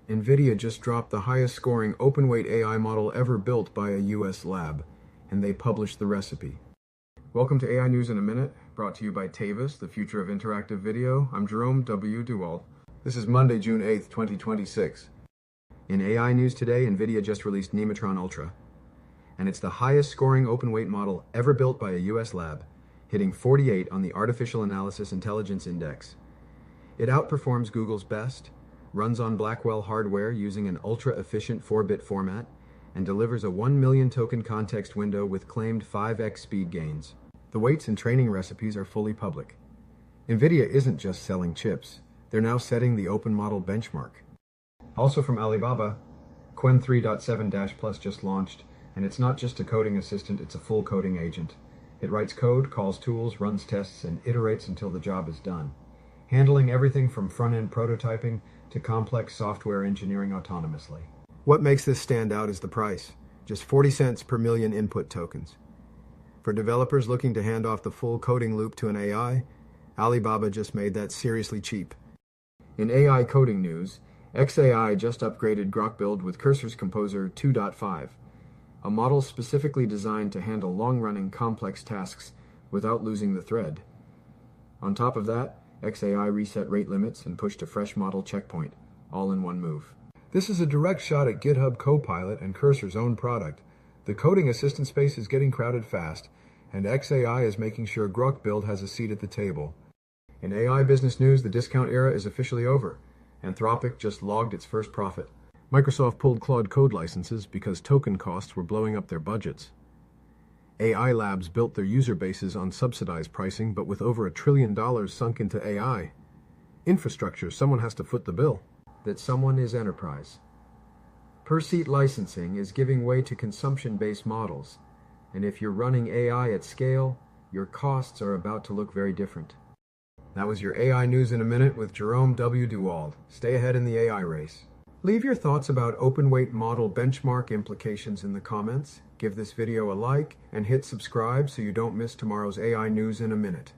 Nvidia just dropped the highest scoring open-weight AI model ever built by a US lab, and they published the recipe. Welcome to AI News in a Minute, brought to you by Tavis, the future of interactive video. I'm Jerome W. Duwald. This is Monday, June 8th, 2026. In AI News today, Nvidia just released Nematron Ultra, and it's the highest scoring open-weight model ever built by a US lab, hitting 48 on the Artificial Analysis Intelligence Index. It outperforms Google's best, runs on Blackwell hardware using an ultra-efficient 4-bit format, and delivers a 1 million token context window with claimed 5x speed gains. The weights and training recipes are fully public. Nvidia isn't just selling chips, they're now setting the open model benchmark. Also from Alibaba, Qwen 3.7-Plus just launched, and it's not just a coding assistant, it's a full coding agent. It writes code, calls tools, runs tests, and iterates until the job is done, handling everything from front-end prototyping to complex software engineering autonomously. What makes this stand out is the price, just 40 cents per million input tokens. For developers looking to hand off the full coding loop to an AI, Alibaba just made that seriously cheap. In AI coding news, xAI just upgraded Grok Build with Cursor's Composer 2.5, a model specifically designed to handle long-running complex tasks without losing the thread. On top of that, xAI reset rate limits and pushed a fresh model checkpoint, all in one move. This is a direct shot at GitHub Copilot and Cursor's own product. The coding assistant space is getting crowded fast, and xAI is making sure Grok Build has a seat at the table. In AI business news, the discount era is officially over. Anthropic just logged its first profit. Microsoft pulled Claude Code licenses because token costs were blowing up their budgets. AI labs built their user bases on subsidized pricing, but with over $1 trillion sunk into AI infrastructure, someone has to foot the bill. That someone is enterprise. Per-seat licensing is giving way to consumption-based models, and if you're running AI at scale, your costs are about to look very different. That was your AI News in a Minute with Jerome W. Duwald. Stay ahead in the AI race. Leave your thoughts about open-weight model benchmark implications in the comments, give this video a like, and hit subscribe so you don't miss tomorrow's AI News in a Minute.